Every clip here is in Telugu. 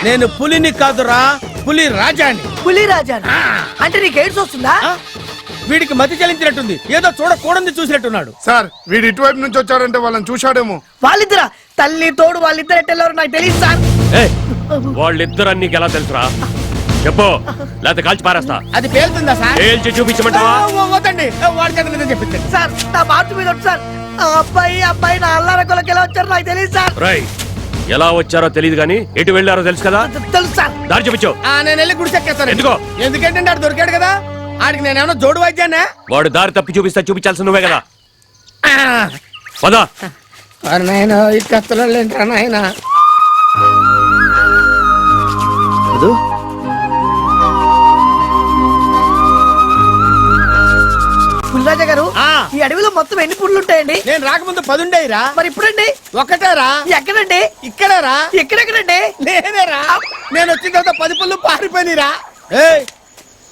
నేను పులిని కాదురా, పులి రాజాని. పులి రాజాని అంటే నీకు ఎయిడ్స్ వస్తుందా? వీడికి మతి చలించినట్టుంది, ఏదో చూడకూడదు చూసినట్టున్నాడు. సార్ వీడు ఇటువైపు నుంచి వచ్చాడంటే వాళ్ళని చూశాడేమో. వాళ్ళిద్దరా? తల్లి తోడు వాళ్ళిద్దరు ఎట్టెళ్ళారు నాకు తెలియదు సార్. వాళ్ళిద్దరు నీకు ఎలా తెలుసురా? చెప్పు, లేకపోతే కాల్చి పారేస్తా. అది పేలుతుందా సార్? పేల్చి చూపించమంటావా? వద్దండి, వాడి చేత చెప్పింది సార్. నా బాటు మీద సార్, అబ్బాయి నా అల్లార కొలకి ఎలా వచ్చారో నాకు తెలియదు సార్. రై, ఎలా వచ్చారో తెలియదు కానీ ఎటు వెళ్ళారో తెలుసు కదా? తెలుసు సార్. దారి చూపించు. నేను వెళ్ళి గుడి చెక్కేస్తాను. ఎందుకో? ఎందుకంటే ఆడు దొరికాడు కదా, ఆడికి నేనేమన్నా జోడు వాయిద్యానా? వాడు దారి తప్పి చూపిస్తా, చూపించాల్సి నువ్వే కదా. పదా నాయన ఇట్లా నాయన. పుల్రాజా గారు, ఈ అడవిలో మొత్తం ఎన్ని పుళ్ళు ఉంటాయండి? నేను రాకముందు 10 ఉండేరా. మరి ఇప్పుడండి? ఒకటేరా. ఎక్కడండి? ఇక్కడరా. ఎక్కడెక్కడండి? లేదేరా, నేను వచ్చిన తర్వాత 10 పుళ్ళు పారిపోయినరా.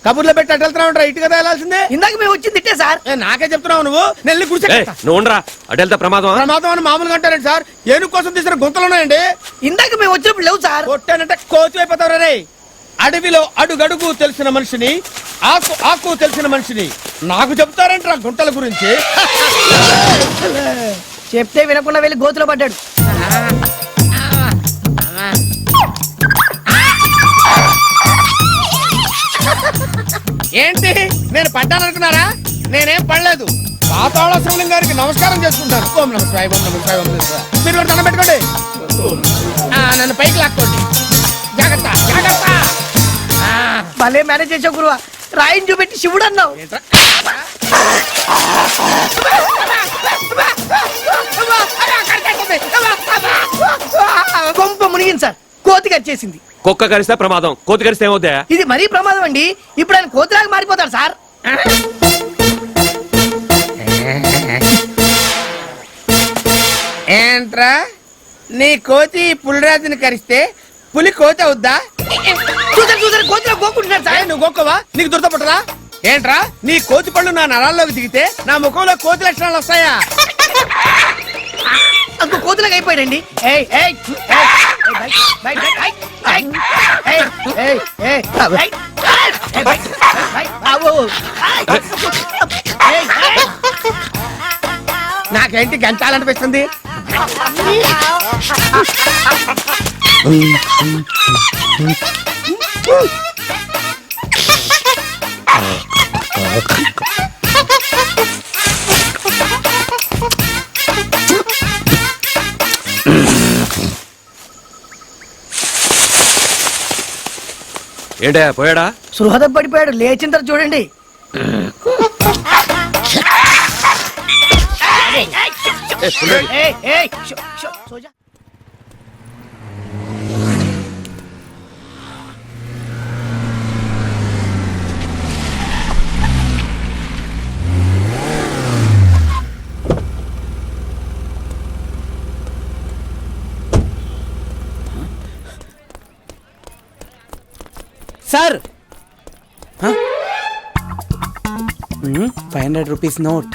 కబుర్లో పెట్టి అటు వెళ్తున్నావు, ఇటు కదా వెళ్ళాల్సిందే. ఇందాక మేము వచ్చింది తిట్టే సార్. నాకే చెప్తున్నావు నువ్వు. నెల్లి గుడిసె. నువ్వు ఉండరా, అటు వెళ్తే ప్రమాదం. ప్రమాదం అని మామూలుగా అంటారండి సార్. ఏనుగు కోసం తీసిన గుంతలు ఉన్నాయండి. ఇందాక మేము వచ్చినప్పుడు లేవు సార్. కొట్టానంటే కోతి అయిపోతావు రే. అడవిలో అడుగడుగు తెలిసిన మనిషిని, ఆకు ఆకు తెలిసిన మనిషిని నాకు చెప్తారంటారా గుంటల గురించి? చెప్తే వినకుండా వెళ్ళి గోతులో పడ్డాడు. ఏంటి నేను పడ్డాననుకున్నారా? నేనేం పడలేదు. పాతాళ శివలింగం గారికి నమస్కారం చేసుకుంటాను. ఓం నమః శివాయ, ఓం నమః శివాయ, ఓం నమః శివాయ. మీరు కూడా దండం పెట్టుకోండి. నన్ను పైకి లాక్కోండి. జాగ్రత్త జాగ్రత్త. భలే మేనేజ్ చేసావు గురువా. రాయిని చూపెట్టి శివుడు అన్నావు. కొంప మునిగింది సార్. కోతి కరిచేసింది. కుక్క కరిస్తే ప్రమాదం, కోతి కరిస్తే ఏమవుతా? ఇది మరీ ప్రమాదం అండి. ఇప్పుడు ఆయన కోతిలాగా మారిపోతాడు సార్. ఏంట్రా, నీ కోతి పులిరాజుని కరిస్తే పులి కోతి అవుద్దా? చూసారు చూసారు, కోతిలో గోకుంటున్నాడు సార్. నువ్వు గోక్కవా? నీకు దురదపట్టదా? ఏంట్రా, నీ కోతి పళ్ళు నా నరాల్లోకి దిగితే నా ముఖంలో కోతి లక్షణాలు వస్తాయా? అంత కోతిలాగా అయిపోయాడండి. నాకేంటి గంటాలనిపిస్తుంది? ఏంటా పోయాడా? సుహృద పడిపోయాడు. లేచిన తర్వాత చూడండి. Sir 500 rupees note.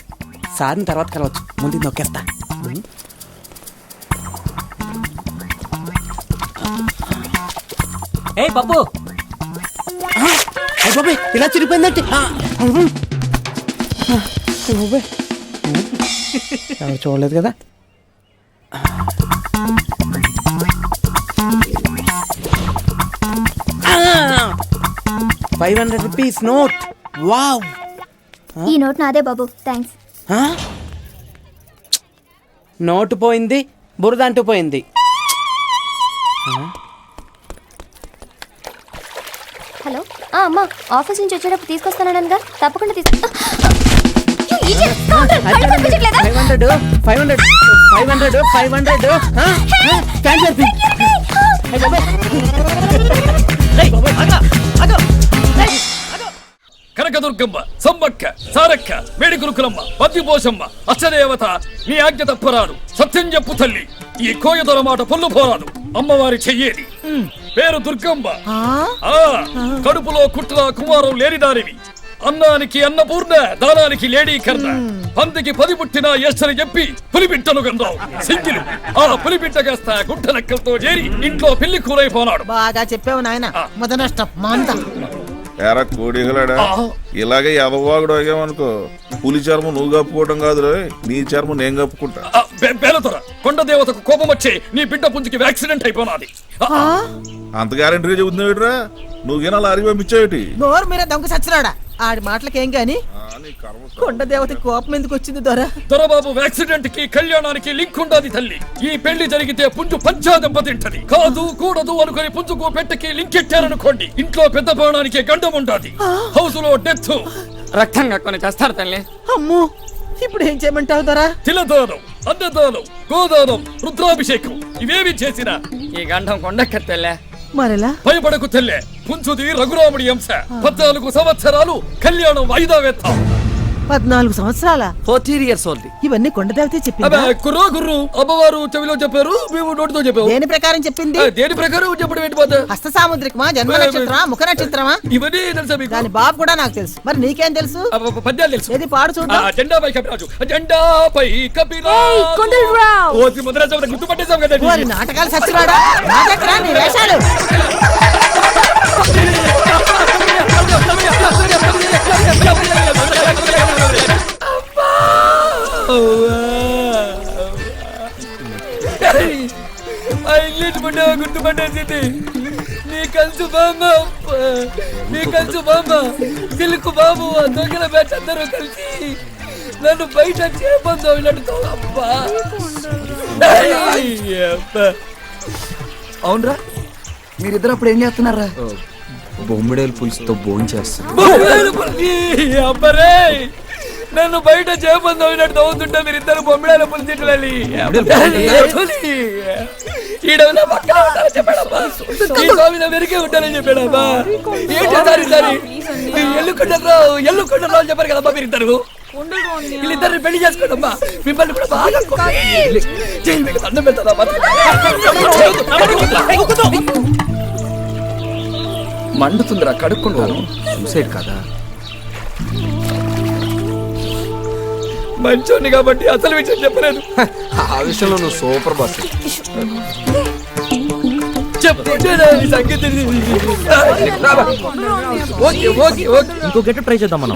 సార్ని తర్వాత కలవచ్చు, ముందు నొక్కేస్తా. ఏ పప్పు, బాబాయ్ ఇలా చిరిగిపోయిందంటే ఎవరు చూడలేదు కదా. ₹500 నోట్. వావ్, ఈ నోట్ నాదే బాబు, థ్యాంక్స్. నోటు పోయింది, బురద అంటూ పోయింది. హలో అమ్మా, ఆఫీస్ నుంచి వచ్చేటప్పుడు తీసుకొస్తానన్నానుగా, తప్పకుండా తీసుకు. 500 కనకదుర్గమ్మ, సమ్మక్క, సారక్క, వేడికురుకులమ్మ, పద్దిపోషమ్మ, అష్టదేవత నీ ఆజ్ఞ తప్పరాదు. సత్యం చెప్పు తల్లి, ఈ కోయదొర మాట పొల్లు పోరాదు. అమ్మవారి చెయ్యేది పేరు దుర్గమ్మ. కడుపులో కుట్ర కుమారం లేనిదానివి. అన్నానికి అన్నపూర్ణ, దానానికి లేడీ కర్ణ. పందికి 10 పుట్టినా ఎస్తని చెప్పి పులిబిట్టను కన్నావు సింగిలు. ఆ పులిబిట్ట కాస్త గుడ్డ లెక్కలతో చేరి ఇంట్లో పెళ్లి కూరైపోనాడు. బాగా చెప్పావు నాయన. మొదట స్టప్ మాంత. ఎరా కోడిగలాడా, ఇలాగే ఎదవాగుడు అయ్యామనుకో పులి చర్మం నువ్వు కప్పుకోవడం కాదు రోయ్, నీ చర్మం నేను కప్పుకుంటా. బేలతోరా కొండ దేవతకు కోపం వచ్చి నీ బిడ్డ పుంజుకి యాక్సిడెంట్ అయిపోనాది. అంత గ్యారెంటీ చెబుతున్నావురా, నువ్వేనా లారీ పంపించావుటి? నోరు మీరే దొంగ సచ్చినాడా. ఆడి మాటలకేం గాని కొండ దేవత కోపం ఎందుకు వచ్చింది దొర? దొరబాబు యాక్సిడెంట్ కి కళ్యాణానికి లింక్ ఉండాది తల్లి. ఈ పెళ్లి జరిగితే పుంజు పంచా దెబ్బతింటది. కాదు కూడదు అనుకుని పుంజుకు పెట్టకి లింక్ ఎట్టారనుకోండి, ఇంట్లో పెద్ద ప్రాణానికి గండం ఉండాది. హౌస్ లో డెత్, రక్తం కక్కుని చేస్తారు తల్లి. అమ్మో, ఇప్పుడు ఏం చేయమంటావు దొర? తిలదానం, అన్నదానం, గోదానం, రుద్రాభిషేకం ఇవేమి చేసినా ఈ గండం కొండెక్కత్తెల్లే. మరెలా? భయపడకు తెల్లే. పుంజుది రఘురాముడి అంశ. 14 సంవత్సరాలు కళ్యాణం వాయిదా వేస్తాం. 14 సంవత్సరాల 14 years old. ఇవన్నీ కొండ దేవతే చెప్పిందా? కుర్రో గుర్రు అమ్మవారు చెవిలో చెప్పారు, మేము నోటితో చెప్పాము. దేని ప్రకారం చెప్పింది? దేని ప్రకారం చెప్పడం ఏంటి పోతే? హస్త సాముద్రికమా, జన్మ నక్షత్రమా, ముఖ నక్షత్రమా? ఇవన్నీ తెలుసా మీకు? దాని బాబు కూడా నాకు తెలుసు. మరి నీకేం తెలుసు? పద్యాలు తెలుసు. ఏది పాడు చూద్దాం. జెండాపై కపిరాజు, జెండాపై కపిరాజు. ఓ ముద్రాజు గుర్తుపట్టేశాం కదండి. ఓరి నాటకాలు సచ్చినాడా? నాటకరా నీ వేషాలు. గుర్తుపట్టేసింది. నీ కంచు బామ్మ, నీ కంచు బామ్మ, సిల్కు బాబు, ఆ దొంగల బ్యాచ్ అందరూ కలిసి నన్ను బయట చేపందో ఇలాంటితో. అబ్బా అవునరా, మీరిద్దరు అప్పుడు ఏం చేస్తున్నారా? బొమ్మిడేలు పులుసుతో భోజనం చేస్తారు. అబ్బరే, నన్ను బయట చేపందో ఇలాంటి తవ్వుతుంటే మీరిద్దరు బొమ్మిడాల పులుసు తింటాలి. ఈడన్నా పక్కన ఉంటారని చెప్పాడమ్మా. ఈ స్వామిని వెరికే ఉంటారని చెప్పాడమ్మా. ఏంటి సారి సారి ఎల్లుకుంటారు అని చెప్పారు కదమ్మా మీరిద్దరు. వీళ్ళిద్దరిని పెళ్లి చేసుకోండమ్మా. మిమ్మల్ని కూడా బాగా మీకు దండం పెడతాదమ్మా. మండుతుందిరా, కడుక్కుంటాను. సూసైడ్ కదా. మంచోని కాబట్టి అసలు విషయం చెప్పలేదు. ఆ విషయంలో నువ్వు సూపర్ బాస్. చెప్తుంటే సంగతి. ఇంకో గెట్ ట్రై చేద్దాం మనం.